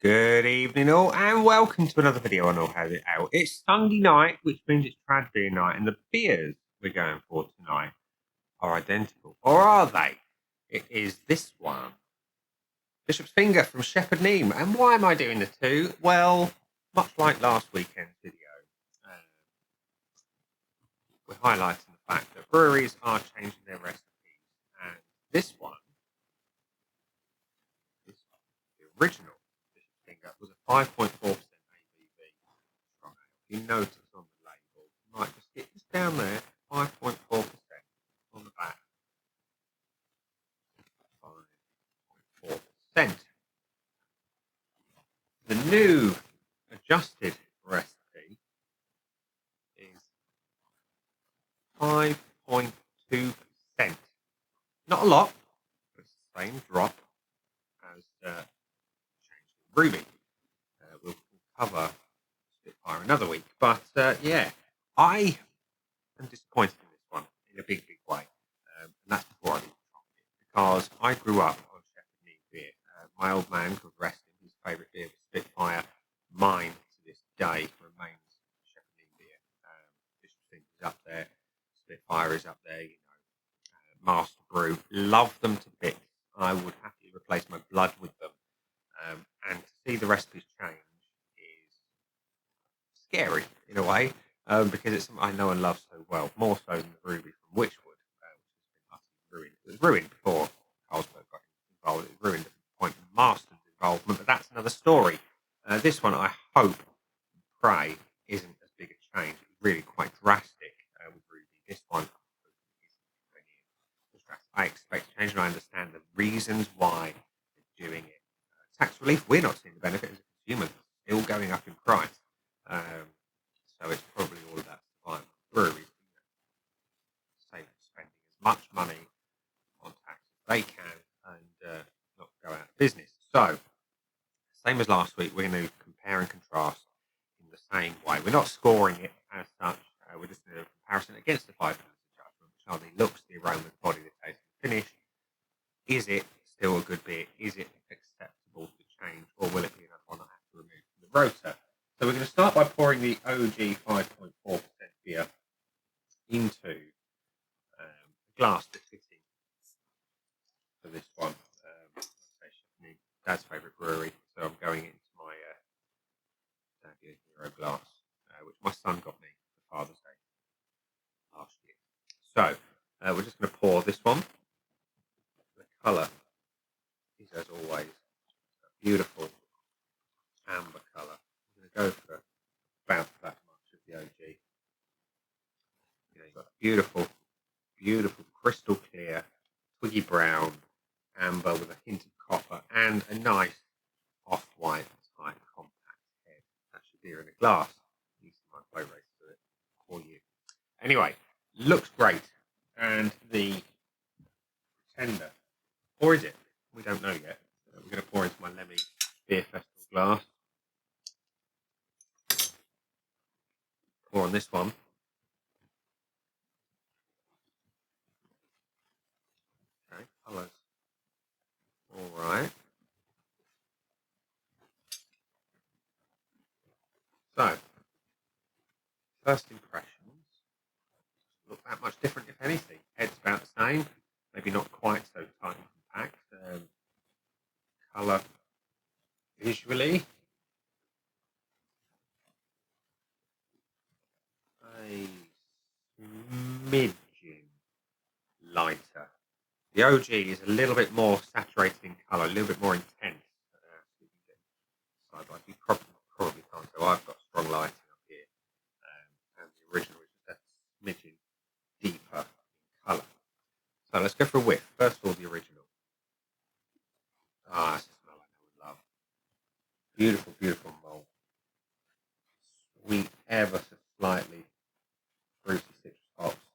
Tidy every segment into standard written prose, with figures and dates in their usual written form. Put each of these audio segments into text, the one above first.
Good evening, all, and welcome to another video on All Has It Out. It's Sunday night, which means it's trad beer night, and the beers we're going for tonight are identical. Or are they? It is this one, Bishop's Finger from Shepherd Neame. And why am I doing the two? Well, much like last weekend's video, we're highlighting the fact that breweries are changing their recipes. And this one, the original Finger, was a 5.4% ABV strong ale. You notice on the label, you might just get this down there, 5.4% on the back. 5.4%. The new adjusted recipe is 5.2%. Not a lot, but it's the same drop as Ruby. We'll cover Spitfire another week, but yeah, I am disappointed in this one in a big way, and that's before I even tried it, because I grew up on Shepherd Neame beer. My old man, God rest him, his favourite beer was Spitfire. Mine to this day remains Shepherd Neame beer. Bishop's Finger is up there, Spitfire is up there, Master Brew. Love them to bits. I would happily replace my blood with them. And to see the recipes change is scary in a way, because it's something I know and love so well, more so than the Ruby from Witchwood, which has been utterly ruined. It was ruined before Carlsberg got involved. It was ruined at the point of Marston's involvement, but that's another story. This one, I hope and pray, isn't as big a change. It's really quite drastic with Ruby. This one, I expect change, and I understand the reasons why they're doing it. Tax relief, we're not seeing the benefit as a consumer, still going up in price. So it's probably all about survival. Breweries spending as much money on tax as they can and not go out of business. So, same as last week, we're going to compare and contrast in the same way. We're not scoring it as such. We're just doing a comparison against the 5 pounds judgment, which are the looks, the aroma, the body, the taste, and the finish. Is it still a good beer? Is it acceptable to change, or will it be another one I have to remove from the rota? So we're going to start by pouring the OG 5.4% beer into a glass to fit in for this one. Dad's favourite brewery, so I'm going into my Daddy Hero glass, which my son got me for Father's Day last year. So we're just going to pour this one. The colour is, as always, a beautiful amber colour. I'm going to go for about that much of the OG. You've got beautiful, beautiful, crystal clear, twiggy brown amber with a hint of copper and a nice off-white type compact head. That's your beer in a glass. Using my flow race to it for you. Anyway, looks great. And the tender, or is it? We don't know yet. We're going to pour into my Lemmy Beer Festival glass. Pour on this one. Okay, colours. All right. So, first impressions look that much different, if anything. Head's about the same, maybe not quite so tight and compact. Colour, visually, a smidgen lighter. The OG is a little bit more saturated in colour, a little bit more intense. You probably can't tell. I've got strong lighting up here, and the original is just a smidgen deeper in colour. So let's go for a whiff. First of all, the original. That's a smell I know and love. Beautiful, beautiful malt. Sweet, ever so slightly fruity citrus hops.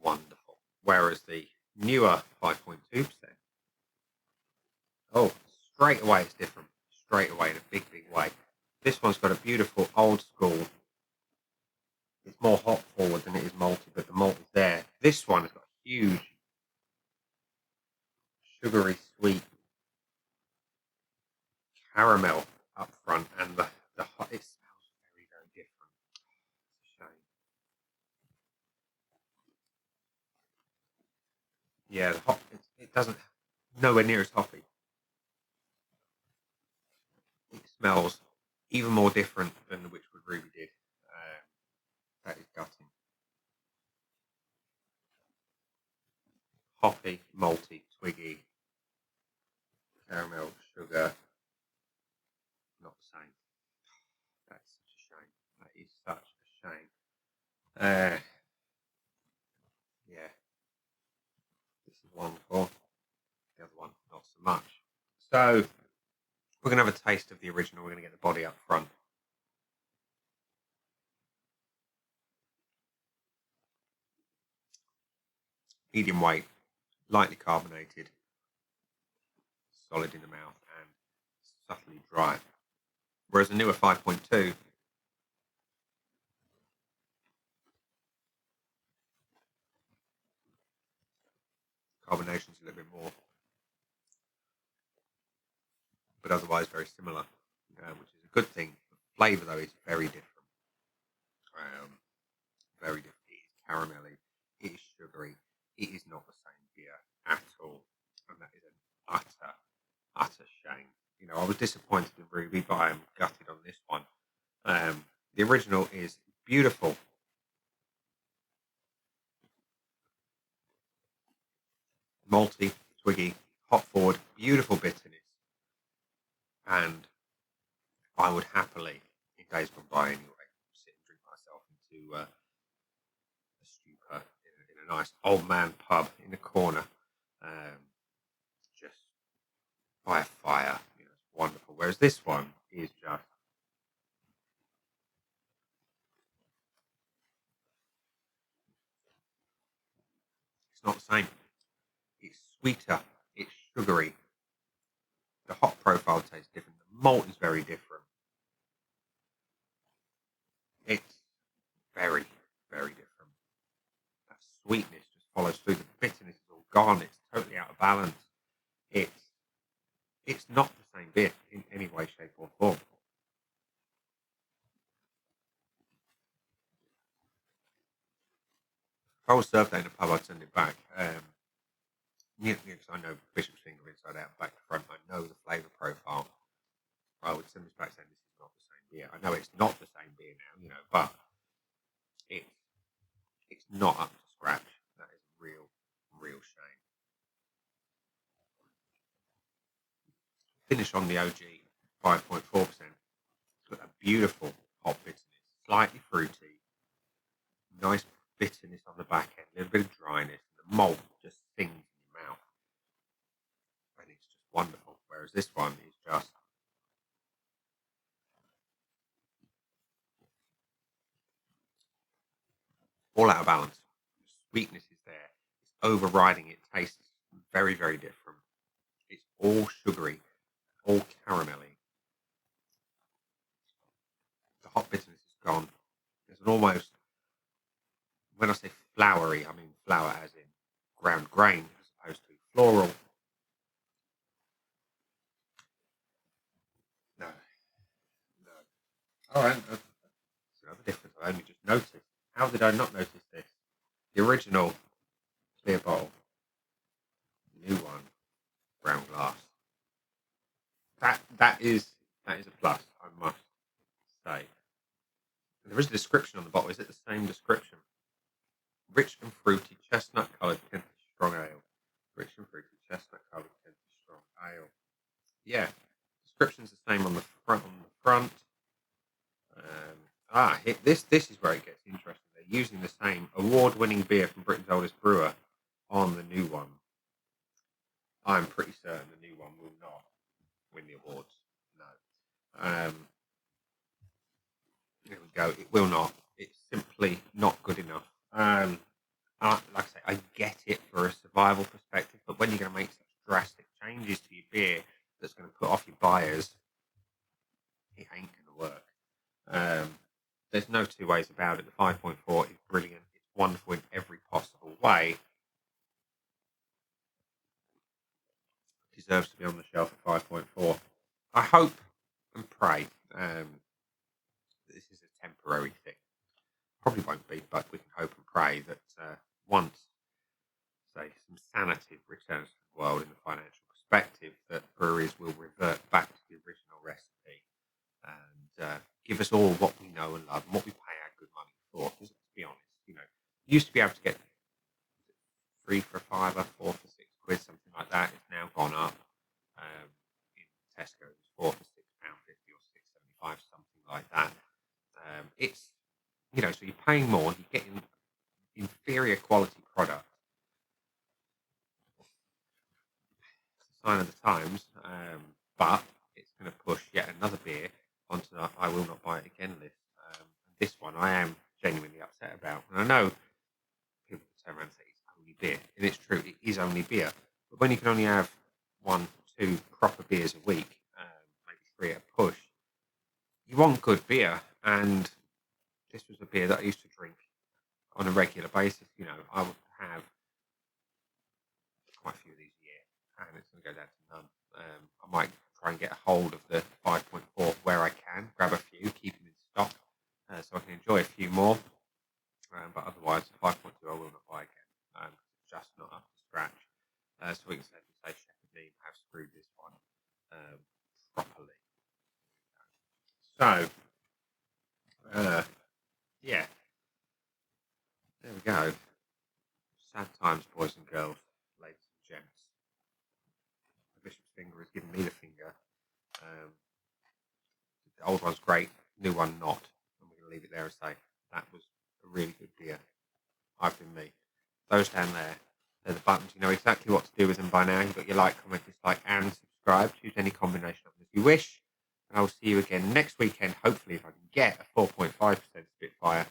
Wonderful. Whereas the newer 5.2%, straight away it's different. Straight away in a big, big way. This one's got a beautiful old school. It's more hop forward than it is malty, but the malt is there. This one has got huge, sugary, sweet caramel up front, and the hot. It smells very very different. It's a shame. Yeah, the hop. It doesn't nowhere near as hoppy. It smells even more different than the Witchwood Ruby did. That is gutting. Hoppy, malty, twiggy, caramel, sugar. Not the same. That's such a shame. That is such a shame. Uh, yeah, this is wonderful. The other one, not so much. So we're going to have a taste of the original. We're going to get the body up front. Medium weight, lightly carbonated, solid in the mouth, and subtly dry. Whereas the newer 5.2, carbonation's a little bit more, but otherwise very similar, which is a good thing. The flavour, though, is very different. Um, very different. It is caramelly, it is sugary, it is not the same beer at all. And that is an utter shame. You know, I was disappointed in Ruby, but I am gutted on this one. The original is beautiful. Malty, twiggy, hop forward, beautiful bitterness. And I would happily, in days gone by anyway, sit and drink myself into a stupor in a nice old man pub in the corner, just by a fire. You know, it's wonderful. Whereas this one is just it's not the same. It's sweeter. It's sugary. The hop profile tastes different. The malt is very different. It's very, very different. That sweetness just follows through. The bitterness is all gone. It's totally out of balance. It's it's not the same beer in any way, shape, or form. If I was served that in a pub, I'd send it back. Because I know Bishop's Finger inside out, back to front. I know the flavour profile. I would send this back saying this is not the same beer. I know it's not the same beer now, you know, but it's it's not up to scratch. That is a real shame. Finish on the OG, 5.4%. It's got a beautiful hop bitterness, slightly fruity, nice bitterness on the back end, a little bit of dryness, and the malt just sings in your mouth, and it's just wonderful. Whereas this one is just all out of balance. The sweetness is there; it's overriding. It tastes very, very different. It's all sugary, all caramelly. The hot bitterness is gone. There's an almost, when I say flowery, I mean flower as in ground grain as opposed to floral. No, no. All right, that's another difference. I only just noticed. How did I not notice this? The original clear bottle, new one, brown glass. That is a plus, I must say. There is a description on the bottle. Is it the same description? Rich and fruity, chestnut coloured Kentish strong ale. Rich and fruity, chestnut coloured Kentish strong ale. Yeah, description's the same on the front. This is where it gets interesting. They're using the same award-winning beer from Britain's oldest brewer on the new one. I'm pretty certain the new one will not win the awards. No. There we go. It will not. It's simply not good enough. Like I say, I get it for a survival perspective, but when you're going to make such drastic changes to your beer that's going to put off your buyers, it ain't going to work. There's no two ways about it. The 5.4 is brilliant. It's wonderful in every possible way. It deserves to be on the shelf at 5.4. I hope pray that this is a temporary thing. Probably won't be, but we can hope and pray that once, say, some sanity returns to the world in the financial perspective, that breweries will revert back to the original recipe and give us all what we know and love and what we pay our good money for. Because let's be honest, you used to be able to get 3 for a fiver, 4 for 6 quid, something like that. It's now gone up. In Tesco, it's £4 for £6.50 or £6.75, something like that. It's so you're paying more, you're getting inferior quality product. It's a sign of the times, but it's going to push yet another beer onto the I will not buy it again list. And this one I am genuinely upset about. And I know people can turn around and say it's only beer, and it's true, it is only beer. But when you can only have 1, 2 proper beers a week, maybe 3 at a push, you want good beer. And this was a beer that I used to drink on a regular basis. I would have quite a few of these a year, and it's going to go down to none. I might try and get a hold of the 5.4 where I can, grab a few, keep them in stock, so I can enjoy a few more. But otherwise, the 5.2 I will not buy again. It's just not up to scratch. So we can safely say Shepherd Neame have screwed this one properly. So, yeah, there we go. Sad times, boys and girls, ladies and gents. The bishop's finger has given me the finger. The old one's great, new one not. And we're going to leave it there and say that was a really good beer. I've been me. Those down there, they're the buttons. You know exactly what to do with them by now. You've got your like, comment, dislike, and subscribe. Choose any combination of them as you wish. And I will see you again next weekend, hopefully, if I can get a 4.5% Spitfire.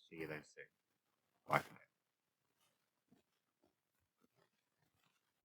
See you then soon. Bye for now.